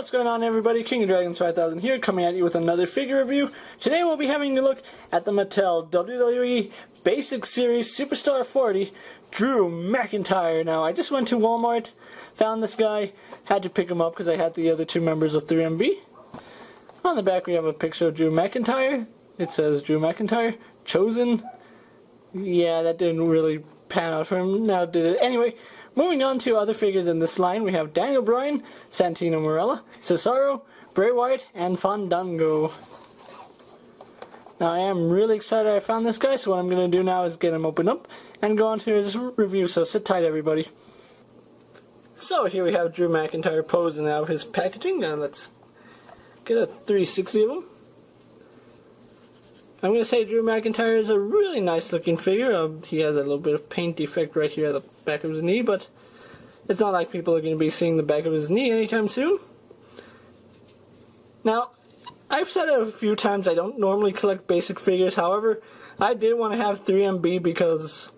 What's going on, everybody? King of Dragons 5000 here, coming at you with another figure review. Today we'll be having a look at the Mattel WWE Basic Series Superstar 40 Drew McIntyre. Now, I just went to Walmart, found this guy, had to pick him up because I had the other two members of 3MB. On the back we have a picture of Drew McIntyre. It says Drew McIntyre, chosen. Yeah, that didn't really pan out for him, now did it? Anyway, moving on to other figures in this line, we have Daniel Bryan, Santino Marella, Cesaro, Bray Wyatt, and Fandango. Now I am really excited I found this guy, so what I'm going to do now is get him opened up and go on to his review, so sit tight, everybody. So here we have Drew McIntyre posing out of his packaging. Now let's get a 360 of him. I'm going to say Drew McIntyre is a really nice looking figure. He has a little bit of paint defect right here at the back of his knee, but it's not like people are going to be seeing the back of his knee anytime soon. Now, I've said it a few times, I don't normally collect basic figures. However, I did want to have 3MB because,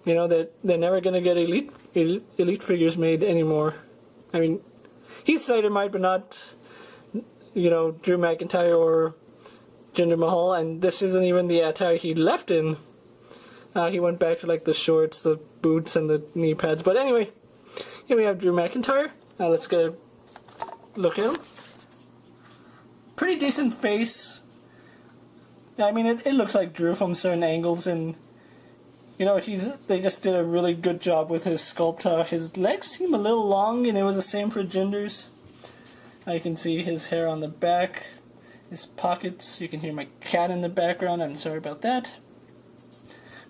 you know, they're never going to get elite figures made anymore. I mean, Heath Slater might, but not, you know, Drew McIntyre or Jinder Mahal, and this isn't even the attire he left in. He went back to like the shorts, the boots, and the knee pads. But anyway, here we have Drew McIntyre. Now let's get a look at him. Pretty decent face. I mean, it looks like Drew from certain angles, and you know, they just did a really good job with his sculpt. His legs seem a little long, and it was the same for Jinder's. You can see his hair on the back. His pockets, you can hear my cat in the background, I'm sorry about that.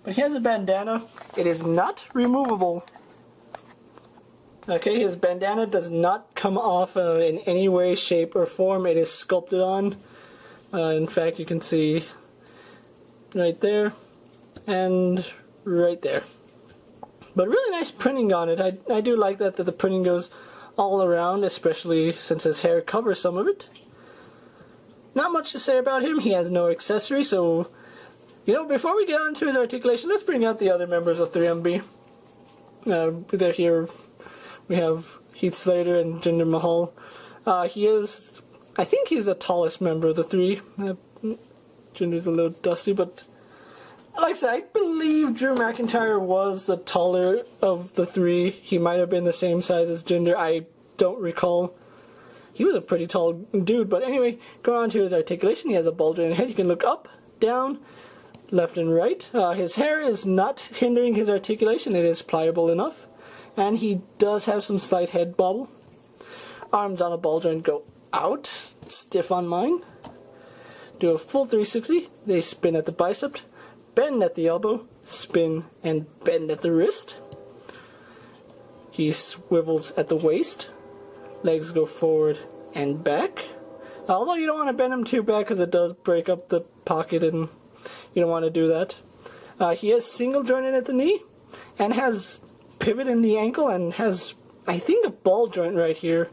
But he has a bandana. It is not removable. Okay, his bandana does not come off in any way, shape, or form. It is sculpted on. In fact, you can see right there and right there. But really nice printing on it. I do like that the printing goes all around, especially since his hair covers some of it. Not much to say about him. He has no accessory, so, you know, before we get on to his articulation, let's bring out the other members of 3MB. They're here. We have Heath Slater and Jinder Mahal. I think he's the tallest member of the three. Jinder's a little dusty, but like I said, I believe Drew McIntyre was the taller of the three. He might have been the same size as Jinder. I don't recall. He was a pretty tall dude, but anyway, going on to his articulation, he has a bulging head. You can look up, down, left and right. His hair is not hindering his articulation. It is pliable enough. And he does have some slight head bobble. Arms on a ball joint go out, stiff on mine. Do a full 360. They spin at the bicep, bend at the elbow, spin and bend at the wrist. He swivels at the waist. Legs go forward and back. Although you don't want to bend them too back because it does break up the pocket and you don't want to do that. He has single jointed at the knee and has pivot in the ankle and has, I think, a ball joint right here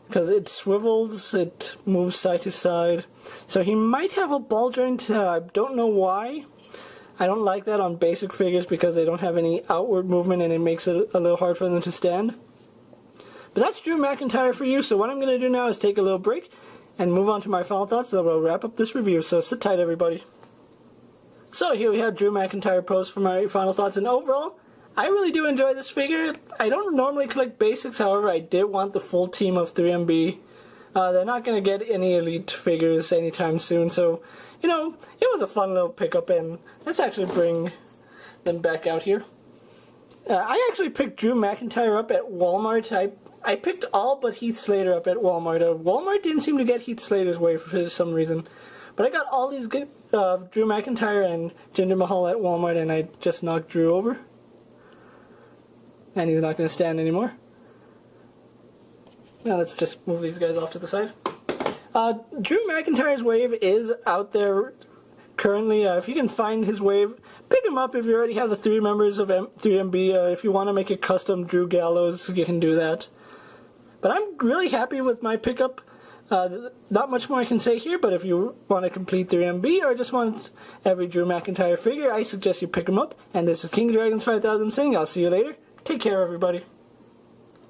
because it swivels, it moves side to side. So he might have a ball joint. I don't know why. I don't like that on basic figures because they don't have any outward movement and it makes it a little hard for them to stand. But that's Drew McIntyre for you, so what I'm going to do now is take a little break and move on to my final thoughts that will wrap up this review, so sit tight, everybody. So here we have Drew McIntyre posed for my final thoughts, and overall, I really do enjoy this figure. I don't normally collect basics, however, I did want the full team of 3MB. They're not going to get any elite figures anytime soon, so, you know, it was a fun little pickup, and let's actually bring them back out here. I actually picked Drew McIntyre up at Walmart. I picked all but Heath Slater up at Walmart. Walmart didn't seem to get Heath Slater's way for some reason. But I got all these good Drew McIntyre and Jinder Mahal at Walmart, and I just knocked Drew over. And he's not going to stand anymore. Now let's just move these guys off to the side. Drew McIntyre's wave is out there currently. If you can find his wave, pick him up if you already have the three members of 3MB. If you want to make a custom Drew Gallows, you can do that. But I'm really happy with my pickup. Not much more I can say here, but if you want to complete 3MB or just want every Drew McIntyre figure, I suggest you pick him up. And this is King of Dragons 5000 saying, I'll see you later. Take care, everybody.